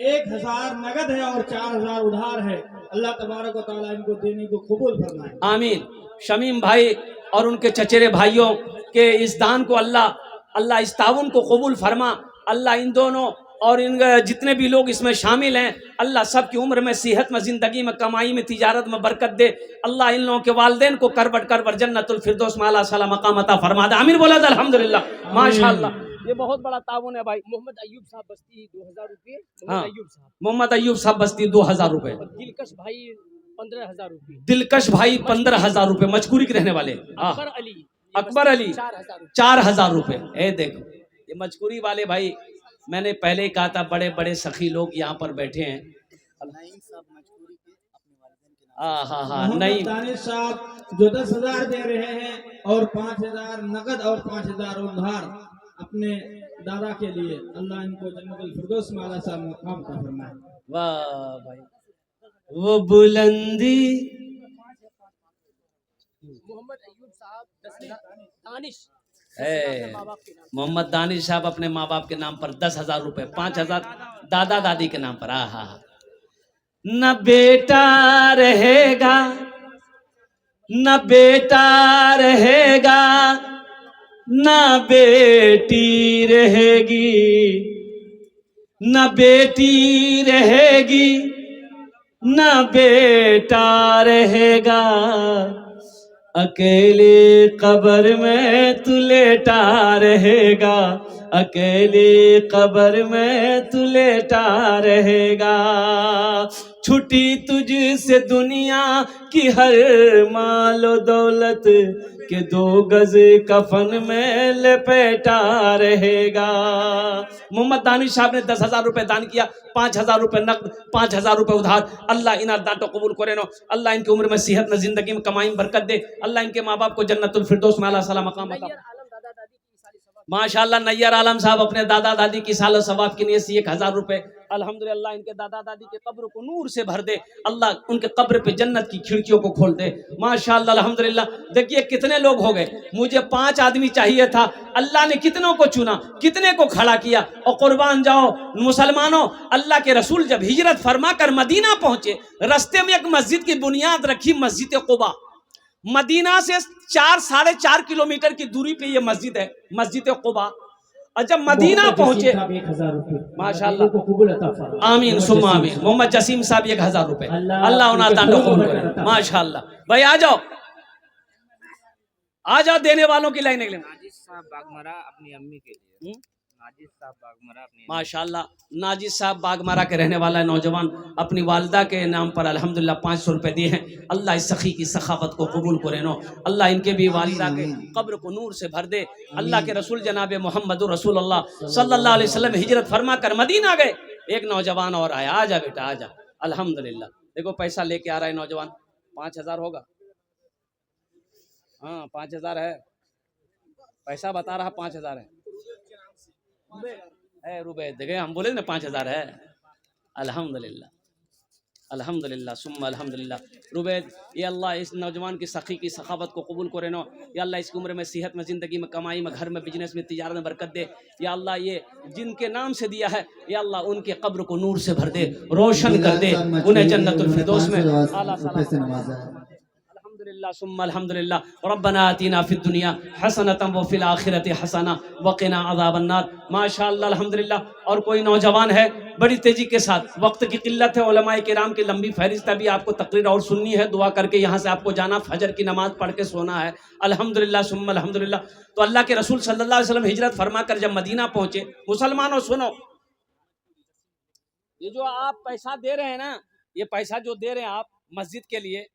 1000 नगद है और 4000 उधार है। अल्लाह तबारक व तआला इनको देने को कबूल फरमाए, आमीन। शमीम भाई और उनके चचेरे भाइयों के इस दान को अल्लाह इस ताउन को कबूल फरमा। अल्लाह इन दोनों और इन जितने भी लोग इसमें शामिल हैं, अल्लाह सब की उम्र में, सेहत में, जिंदगी में, कमाई में, तिजारत में बरकत दे। अल्लाह इन लोगों के वालिदैन को करबट जन्नतुल फिरदौस में आला साला मकाम अता फरमा दे। आमीन बोला अल्हम्दुलिल्लाह माशाअल्लाह। ये बहुत बड़ा ताउन है भाई। मोहम्मद अयूब साहब बस्ती 2000 रुपये, हाँ मोहम्मद अयूब साहब बस्ती 2000 रुपए, दिलकश भाई 15000 रुपये, दिलकश भाई 15000 रुपए, मजकूरी के रहने वाले अकबर अली 4000 रुपए। ए देखो ये मजकूरी वाले भाई, मैंने पहले ही कहा था बड़े बड़े सखी लोग यहाँ पर बैठे हैं। नईम साहब मजबूरी के अपने वालिदैन के नाम हाँ नहीं दानिश साहब जो 10,000 दे रहे हैं और 5000 नगद और 5000 उधार अपने दादा के लिए। अल्लाह इनको जन्नतुल फिरदौस में आला सा मकाम अता फरमाए। वाह भाई वो बुलंदी। मोहम्मद अयूब साहब 10,000 दानिश मोहम्मद दानिश साहब अपने माँ बाप के नाम पर 10,000 रुपए, 5,000 दादा दादी के नाम पर। न बेटा रहेगा, न बेटा रहेगा, न बेटी रहेगी, न बेटी रहेगी, न बेटा रहेगा, अकेले कब्र में तू लेटा रहेगा, अकेले कब्र में तू लेटा रहेगा। छुटी तुझसे दुनिया की हर मालो दौलत के 2 गज कफन में लपेटा रहेगा। मोहम्मद दानिश साहब ने 10,000 रुपए दान किया, 5,000 रुपए नकद, 5,000 रुपए उधार। अल्लाह इन दांतों कबूल करे नो। अल्लाह इनकी उम्र में सेहत में जिंदगी में कमाई में बरकत दे। अल्लाह इनके माँ बाप को जन्नतुल फिरदौस में आला सला मकाम अता। माशाल्लाह नैयर आलम साहब अपने दादा दादी की साल सवाब की नीयत से 1,000 रुपए। अल्हम्दुलिल्लाह इनके दादा दादी के कब्र को नूर से भर दे। अल्लाह उनके कब्र पे जन्नत की खिड़कियों को खोल दे। माशाल्लाह अल्हम्दुलिल्लाह। देखिए कितने लोग हो गए, मुझे 5 आदमी चाहिए था, अल्लाह ने कितनों को चुना, कितने को खड़ा किया। और कुर्बान जाओ मुसलमानों, अल्लाह के रसूल जब हिजरत फरमा कर मदीना पहुंचे, रास्ते में एक मस्जिद की बुनियाद रखी, मस्जिद कुबा। मदीना से 4-4.5 किलोमीटर की दूरी पे ये मस्जिद है, मस्जिद कुबा। और जब मदीना पहुंचे, 1,000 रुपए माशाल्लाह, को कबूल अता फरमा। आमीन सुम्मा आमीन। मोहम्मद जसीम साहब 1,000 रुपए। अल्लाह उन्हें दान कबूल करे। माशाल्लाह भाई आ जाओ, आ जाओ, देने वालों की लाइन निकले। नाजिस साहब बागमरा अपनी अम्मी के लिए। नाजिस साहब बागमरा अपनी माशाल्लाह नाजिस साहब बागमारा के रहने वाला है नौजवान, अपनी वालिदा के नाम पर अल्हम्दुलिल्लाह 500 रुपए दिए हैं। अल्लाह इस सखी की सखावत को कबूल करे नो। अल्लाह इनके भी वालिदा के कब्र को नूर से भर दे। अल्लाह के रसूल जनाब मोहम्मद रसूलुल्लाह सल्लल्लाहु अलैहि वसल्लम हिजरत फरमा कर मदीना गए। एक नौजवान और आया, आजा बेटा आजा। अल्हम्दुलिल्लाह देखो पैसा लेके आ रहा है नौजवान। 5,000 होगा, हाँ 5,000 है, पैसा बता रहा 5,000 है। रुपए देखे, हम बोले ना 5,000 है। अल्हम्दुलिल्लाह अल्हम्दुलिल्लाह सुम्मा अल्हम्दुलिल्लाह। रुबैद ये अल्लाह इस नौजवान की सखी की सखावत को कबूल करे नो। या अल्लाह इसकी उम्र में सेहत में ज़िंदगी में कमाई में घर में बिजनेस में तिजारत में बरकत दे। या अल्लाह ये जिनके नाम से दिया है या अल्लाह उनके कब्र को नूर से भर दे, रोशन कर दे, उन्हें जन्नतुल फिरदौस में आला सलाम। अल्हम्दुलिल्लाह सुम्मा अल्हम्दुलिल्लाह। रब्बना आतिना फिद दुनिया हसनतम व फिल आखिरति हसना व क़िना अज़ाबन्नार। माशाअल्लाह अल्हम्दुलिल्लाह। और कोई नौजवान है, बड़ी तेजी के साथ, वक्त की किल्लत है, उलमाए किराम की लंबी फहरिस्त अभी आपको तकरीर और सुननी है, दुआ करके यहाँ से आपको जाना, फजर की नमाज पढ़ के सोना है। अल्हम्दुलिल्लाह सुम्मा अल्हम्दुलिल्लाह। तो अल्लाह के रसूल सल्लल्लाहु अलैहि वसल्लम हिजरत फरमा कर जब मदीना पहुंचे, मुसलमानों सुनो, ये जो आप पैसा दे रहे हैं ना, ये पैसा जो दे रहे हैं आप मस्जिद के लिए,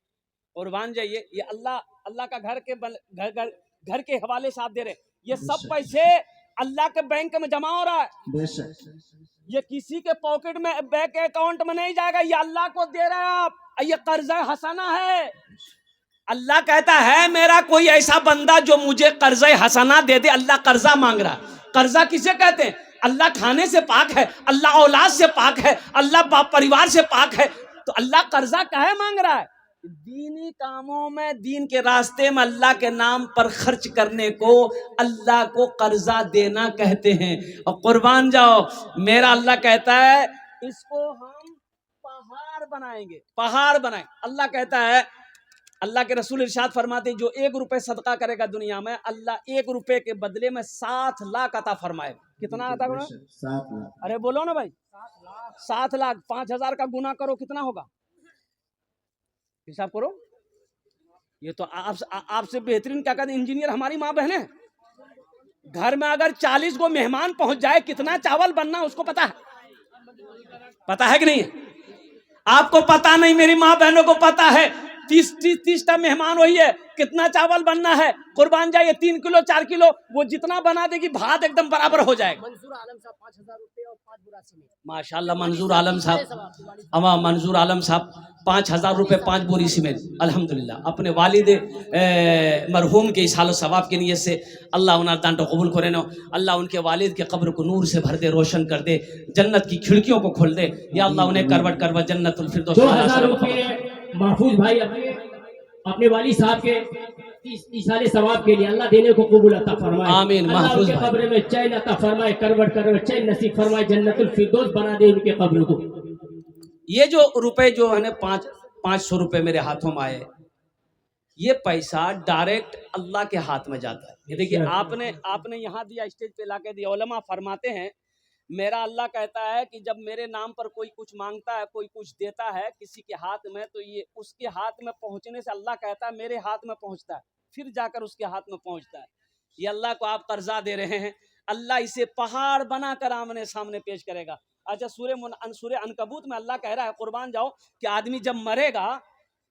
कुर्बान जाइए, ये अल्लाह का घर के हवाले से आप दे रहे हैं। ये सब पैसे अल्लाह के बैंक में जमा हो रहा है, ये किसी के पॉकेट में बैंक अकाउंट में नहीं जाएगा, ये अल्लाह को दे रहे हैं आप। ये कर्जा हसना है। अल्लाह कहता है मेरा कोई ऐसा बंदा जो मुझे कर्जा हसना दे दे। अल्लाह कर्जा मांग रहा है। कर्जा किसे कहते हैं? अल्लाह खाने से पाक है, अल्लाह औलाद से पाक है, अल्लाह परिवार से पाक है। तो अल्लाह कर्जा काहे मांग रहा है? दीनी कामों में, दीन के रास्ते में अल्लाह के नाम पर खर्च करने को अल्लाह को कर्जा देना कहते हैं। और कुर्बान जाओ, मेरा अल्लाह कहता है इसको हम पहाड़ बनाएंगे, पहाड़ बनाए। अल्लाह कहता है, अल्लाह के रसूल इरशाद फरमाते हैं, जो 1 रुपए सदका करेगा दुनिया में, अल्लाह 1 रुपए के बदले में 7 लाख अता फरमाएगा। कितना अता करो? 7 लाख। अरे बोलो ना भाई, 7 लाख। 5,000 का गुना करो, कितना होगा? हिसाब करो। ये तो आपसे बेहतरीन क्या कहते, इंजीनियर हमारी माँ बहन है। घर में अगर 40 गो मेहमान पहुंच जाए, कितना चावल बनना उसको पता है? पता है कि नहीं? आपको पता नहीं, मेरी माँ बहनों को पता है। 30 मेहमान वही है, कितना चावल बनना है। कुर्बान जाइए, 3 किलो 4 किलो, वो जितना बना देगी भात एकदम बराबर हो जाएगा। मंजूर आलम साहब 5,000 रुपए और 5 बुरा सीमेंट। माशाल्लाह मंजूर आलम साहब, मंजूर आलम साहब 5,000 रुपए 5 बोरी सीमेंट। अल्हम्दुलिल्लाह अपने वालिद मरहूम के इसाल सवाब की नीयत से अल्लाह उन्हें दान तो कबूल करे नो। अल्लाह उनके वालिद के कब्र को नूर से भर दे, रोशन कर दे, जन्नत की खिड़कियों को खोल दे। या अल्लाह उन्हें करवट करवट जन्नतुल फिरदौस। 2,000 रुपए महफूज भाई अपने वाली साहब के इसाले सवाब के लिए अल्लाह देने को कबूल अता फरमाए। आमीन। महफूज भाई कब्र में चैन अता फरमाए, करवट करवट चैन नसीब फरमाए, जन्नतुल फिरदौस बना दे उनके कब्र को। ये जो रुपए जो है ना 500 रुपए मेरे हाथों में आए, ये पैसा डायरेक्ट अल्लाह के हाथ में जाता है। ये देखिए आपने यहाँ दिया, स्टेज पे लाके दिया। उलमा फरमाते हैं, मेरा अल्लाह कहता है कि जब मेरे नाम पर कोई कुछ मांगता है, कोई कुछ देता है किसी के हाथ में, तो ये उसके हाथ में पहुंचने से अल्लाह कहता है मेरे हाथ में पहुंचता है, फिर जाकर उसके हाथ में पहुंचता है। ये अल्लाह को आप कर्जा दे रहे हैं, अल्लाह इसे पहाड़ बनाकर आमने सामने पेश करेगा। अच्छा सूर्य अनकबूत में अल्लाह कह रहा है कुर्बान जाओ कि आदमी जब मरेगा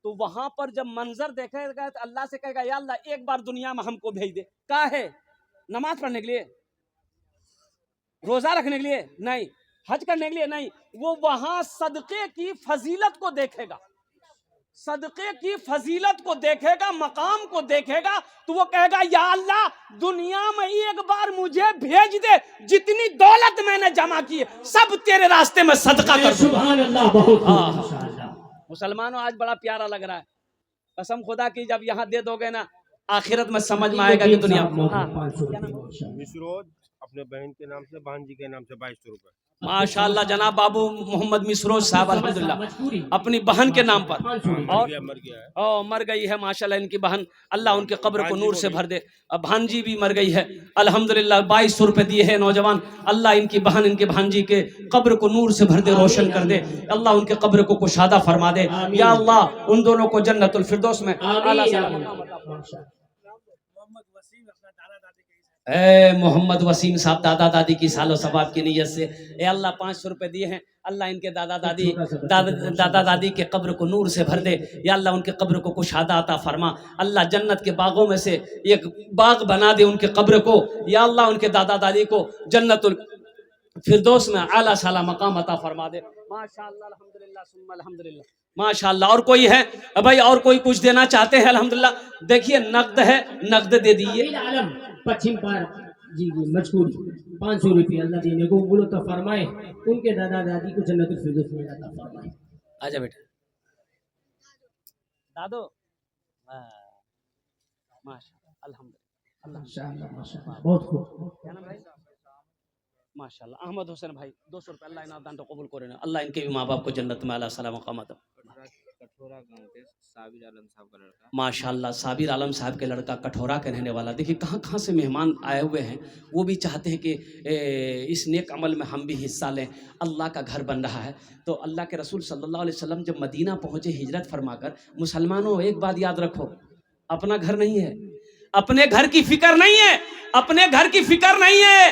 तो वहां पर जब मंजर देखेगा तो अल्लाह से कहेगा या अल्लाह एक बार दुनिया में हमको भेज दे। क्या है? नमाज पढ़ने के लिए, रोजा रखने के लिए नहीं, हज करने के लिए नहीं, वो वहां सदके की फजीलत को देखेगा, सदके की फजीलत को देखेगा, मकाम को देखेगा, तो वो कहेगा या अल्लाह दुनिया में एक बार मुझे भेज दे, जितनी दौलत मैंने जमा की है सब तेरे रास्ते में सदका कर दूंगा। सुभान अल्लाह, बहुत माशाअल्लाह। मुसलमानों आज बड़ा प्यारा लग रहा है, कसम खुदा की जब यहाँ दे दोगे ना आखिरत में समझ में आएगा कि दुनिया। मिसरोज अपने बहन के नाम से, बहन जी के नाम से 2200 रुपए। माशाअल्लाह जनाब बाबू मोहम्मद मिसरोज साहब अल्हम्दुलिल्लाह अपनी बहन के नाम पर, और मर गई है माशाअल्लाह इनकी बहन, अल्लाह उनके कब्र को नूर से भर दे। भांजी भी मर गई है अल्हम्दुलिल्लाह, 2200 रुपए दिए हैं नौजवान, अल्लाह इनकी बहन इनके भांजी के कब्र को नूर से भर दे, रोशन कर दे, अल्लाह उनके कब्र को कुशादा फरमा दे, या अल्लाह उन दोनों को जन्नतुल फिरदौस में आला सलामत। ए मोहम्मद वसीम साहब दादा दादी की सालो सवाब की नीयत से ए अल्लाह 500 रुपए दिए हैं, अल्लाह इनके दादा दादी के कब्र को नूर से भर दे, या अल्लाह उनके कब्र को कुशादा अता फरमा, अल्लाह जन्नत के बागों में से एक बाग बना दे उनके कब्र को, या अल्लाह उनके दादा दादी को जन्नतुल फिरदौस में आला साला मकाम अता फरमा दे। माशाअल्लाह अल्हम्दुलिल्लाह सुम्मा अल्हम्दुलिल्लाह माशाअल्लाह। और कोई है भाई, और कोई कुछ देना चाहते हैं? अल्हम्दुलिल्लाह देखिए नकद है, नकद दे दीजिए। पश्चिम पार जी मजकूरी 500 रुपये अल्लाह देने को बोलो तो फरमाए, उनके दादा दादी को जन्नतुल फिरदौस में अता फरमाए। आजा बेटा दादो, माशाअल्लाह अल्हम्दुलिल्लाह माशाअल्लाह बहुत खूब। क्या नाम भाई? माशाअल्लाह अहमद हुसैन भाई 200 रुपये, अल्लाह इनाम दान तो कबूल करे ना, अल्लाह इनके भी माँ बाप को जन्नत में आला सलाम मकाम दे। माशाअल्लाह साबिर आलम साहब के लड़का कठोरा के रहने वाला, देखिए कहाँ कहाँ से मेहमान आए हुए हैं, वो भी चाहते हैं कि इस नेक अमल में हम भी हिस्सा लें। अल्लाह का घर बन रहा है, तो अल्लाह के रसूल सल्लल्लाहु अलैहि वसल्लम जब मदीना पहुँचे हिजरत फरमाकर, मुसलमानों एक बात याद रखो, अपना घर नहीं है, अपने घर की फिक्र नहीं है, अपने घर की फिक्र नहीं है,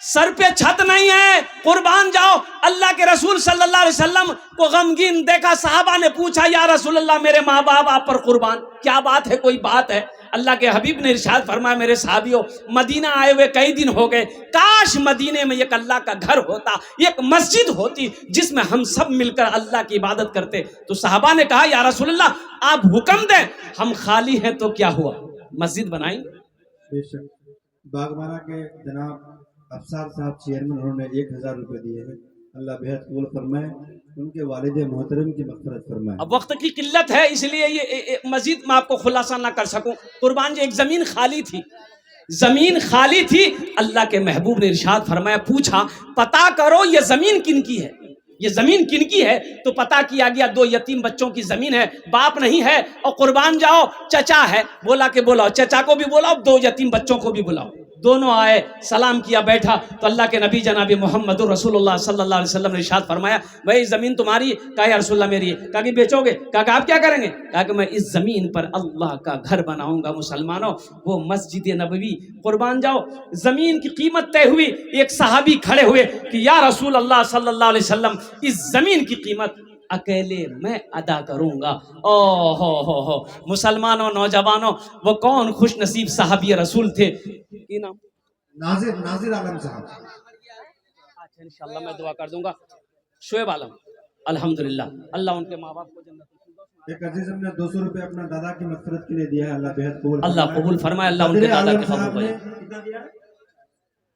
सर पे छत नहीं है, कुर्बान जाओ। अल्लाह के रसूल सल्लल्लाहु अलैहि वसल्लम को गमगीन देखा, साहबा ने पूछा या रसूल अल्लाह मेरे माँ बाप आप पर कुर्बान, क्या बात है, कोई बात है? अल्लाह के हबीब ने इरशाद फरमाया मेरे साहबियों मदीना आए हुए कई दिन हो गए, काश मदीने में एक अल्लाह का घर होता, एक मस्जिद होती जिसमें हम सब मिलकर अल्लाह की इबादत करते। तो साहबा ने कहा या रसूल अल्लाह आप हुक्म दें, हम खाली हैं तो क्या हुआ, मस्जिद बनाएंगे। बागमारा के जनाब अफसार साहब चेयरमैन, उन्होंने 1000 रुपए दिए हैं, अल्लाह बेहद कबूल फरमाए, उनके वालिद मोहतरम की मग़फ़िरत फरमाए। अब वक्त की किल्लत है इसलिए ये मजीद मैं आपको खुलासा ना कर सकूं। कुर्बान जी एक जमीन खाली थी, जमीन खाली थी, अल्लाह के महबूब ने इरशाद फरमाया, पूछा पता करो ये जमीन किनकी है, ये जमीन किनकी है? तो पता किया गया 2 यतीम बच्चों की जमीन है, बाप नहीं है, और कुर्बान जाओ चचा है, बोला के बुलाओ, चचा को भी बुलाओ 2 यतीम बच्चों को भी बुलाओ। दोनों आए, सलाम किया, बैठा, तो अल्लाह के नबी जनाबी मोहम्मद रसूलुल्लाह सल्लल्लाहु अलैहि वसल्लम ने इरशाद फरमाया भाई ज़मीन तुम्हारी? कहा या रसूलल्लाह मेरी है। कहा कि बेचोगे? कहा आप क्या करेंगे? कहा कि मैं इस ज़मीन पर अल्लाह का घर बनाऊंगा। मुसलमानों वो मस्जिद नबवी, कुर्बान जाओ ज़मीन की कीमत तय हुई, एक सहाबी खड़े हुए कि या रसूल अल्लाह सल्लल्लाहु अलैहि वसल्लम इस ज़मीन की कीमत अकेले मैं अदा करूंगा। ओ हो मुसलमानों नौजवानों, वो कौन खुश नसीब साहबी रसूल थे, की नाम नाजिर आलम साहब। अच्छा इंशाल्लाह मैं दुआ कर दूंगा, शोएब आलम अल्हम्दुलिल्लाह, अल्लाह उनके माँ बाप को जन्नत। एक अजीज ने 200 रुपए अपना दादा की मग़फ़िरत के लिए दिया है, अल्लाह बेहद कबूल, अल्लाह कबूल फरमाए, अल्लाह उनके दादा के कबूल करे।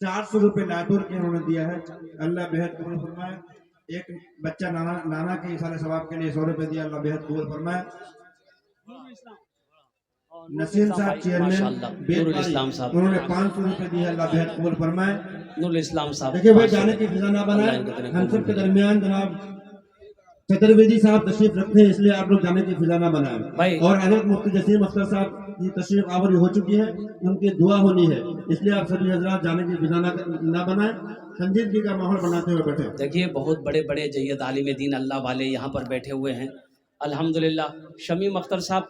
400 रुपए लातूर के उन्होंने दिया है, अल्लाह बेहद कबूल फरमाए। एक बच्चा नाना के इसाले सवाब के लिए 100 रुपए दिया, अल्लाह बेहद कबूल फरमाए। नसीम साहब चेयरमैन नूरुल इस्लाम साहब, उन्होंने 500 रुपए दिए, अल्लाह बेहद कबूल फरमाए। नूरुल इस्लाम साहब देखिए भाई जाने की फिजा ना बनाए, हम सब के दरमियान जनाब चतुर्वेदी साहब तशरीफ रखते हैं, इसलिए आप लोग जाने की फिजा ना बनाए। और हजरत मुफ्ती जसीम अख्तर साहब की तशरीफ आवरी हो चुकी है, उनकी दुआ होनी है, इसलिए आप सभी हजरात जाने की फिजा ना बनाए, संजीदगी का माहौल बनाते हुए बैठे। देखिए बहुत बड़े बड़े जय्यद आलिम दीन अल्लाह वाले यहाँ पर बैठे हुए हैं अल्हम्दुलिल्लाह। शमीम अख्तर साहब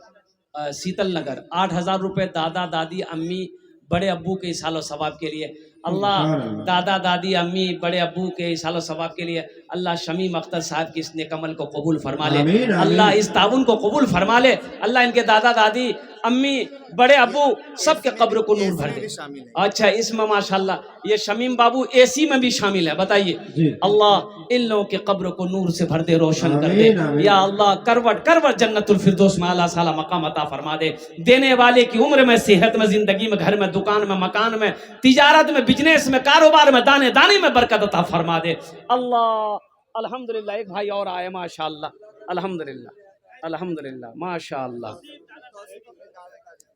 शीतल नगर 8000 रुपये दादा दादी अम्मी बड़े अब्बू के इसालो सवाब के लिए अल्लाह दादा दादी अम्मी बड़े अब्बू के सालो सवाब के लिए अल्लाह शमीम अख्तर साहब की इस नेक अमल को कबूल फरमा ले। अल्लाह इस ताउन को कबूल फरमा ले। अल्लाह इनके दादा दादी अम्मी बड़े अब्बू सबके कब्र को नूर भर दे। अच्छा, इसमें माशाल्लाह ये शमीम बाबू एसी में भी शामिल है। बताइए, अल्लाह इन लोगों के कब्र को नूर से भर दे, रोशन कर दे। या अल्लाह करवट करवट जन्नतुल फिरदौस में अल्लाह साला मकाम अता फरमा दे। देने वाले की उम्र में, सेहत में, जिंदगी में, घर में, दुकान में, मकान में, तिजारत में, बिजनेस में, कारोबार में, दाने दाने में बरकत अता फरमा दे। अल्लाह अल्हम्दुलिल्लाह। एक भाई और आए माशाल्लाह, अल्हम्दुलिल्लाह अल्हम्दुलिल्लाह माशाल्लाह।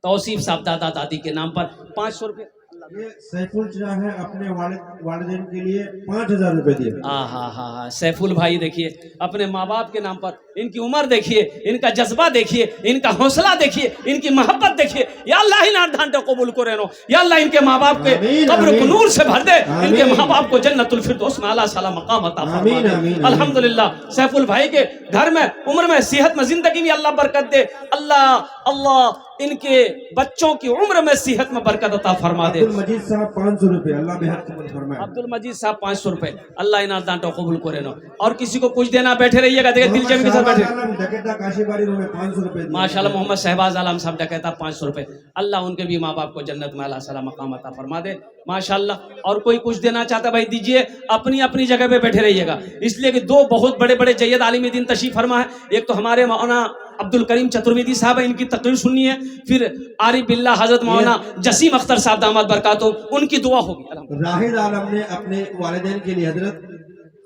तौसीफ साहब दादा दादी के नाम पर 500 रुपये। ये सैफुल शाह है, अपने वालिदैन के लिए 5000 रुपए दिए। हाँ, सैफुल भाई देखिए अपने माँ बाप के नाम पर, इनकी उम्र देखिए, इनका जज्बा देखिए, इनका हौसला देखिए, इनकी मोहब्बत देखिए। या अल्लाह ही ना ढांटे कबूल करे नो। या अल्लाह इनके माँ बाप के कब्र को नूर से भर दे, इनके माँ बाप को जन्नतुल फिरदौस में अल्लाह साला मकाम अता फरमा दे। अल्हम्दुलिल्लाह सैफुल भाई के घर में, उम्र में, सेहत में, जिंदगी में अल्लाह बरकत दे। अल्लाह इनके बच्चों की उम्र में, सेहत में बरकत अता फरमा दे। अब्दुल मजीद साहब 500 रुपए, अल्लाह बेहद कबूल फरमाए। अब्दुल मजीद साहब 500 रुपए, अल्लाह इना दांटो कबूल करे नो। और किसी को कुछ देना बैठे रहिएगा, देखिए दिल जम के साथ बैठे। डकैता काशीबारी में 500 रुपए माशाल्लाह मोहम्मद शहबाज आलम साहब डकैता 500 रुपए, अल्लाह उनके भी माँ बाप को जन्नत में अल्लाह साला मकाम अता फरमा दे माशाल्लाह। और कोई कुछ देना चाहता भाई दीजिए, अपनी अपनी जगह पे बैठे रहिएगा, इसलिए कि दो बहुत बड़े बड़े जय्यद आलिम दीन तशरीफ फरमा है। एक तो हमारे मौलाना अब्दुल करीम चतुर्वेदी साहब है, इनकी तकरीर सुननी है। फिर आरिफ बिल्ला हजरत मौलाना जसीम अख्तर साहब दामद बरकातो, उनकी दुआ होगी। राहिद आलम ने अपने वालिदैन के लिए हजरत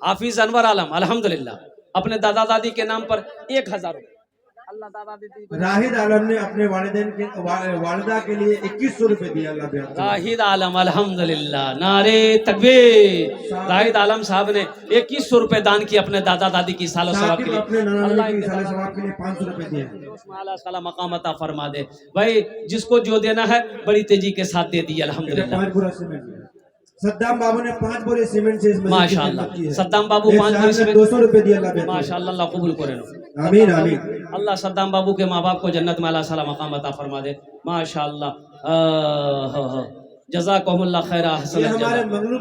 हाफिज अनवर आलम अल्हम्दुलिल्लाह अपने दादा दादी के नाम पर 1000 रुपए। अल्लाह दादा दादी राहिद आलम ने अपने वालिदैन के वालिदा के लिए 2100 रुपए दिए। अल्लाह बेहद राहिद आलम अल्हम्दुलिल्लाह, नारे तकबीर। राहिद आलम साहब ने 2100 रुपए दान किए अपने दादा दादी की सालो सवाब के लिए। अपने नाना की साले सवाब के लिए 500 रुपए दिए। अल्लाह साला मकाम अता फरमा दे। भाई जिसको जो देना है बड़ी तेजी के साथ दे दी अल्हम्दुलिल्लाह। सद्दाम बाबू ने 5 बोरे सीमेंट से माशाल्लाह, सद्दाम बाबू 5 बोरे सीमेंट 200 रुपए दिए। अल्लाह माशाल्लाह, अल्लाह कबूल करे नो। आमीन आमीन। अल्लाह सद्दाम बाबू के माँ बाप को जन्नत में अल्लाह साला मकाम अता फरमा दे माशाल्लाह। जज़ाकुमुल्लाह खैरा। हमारे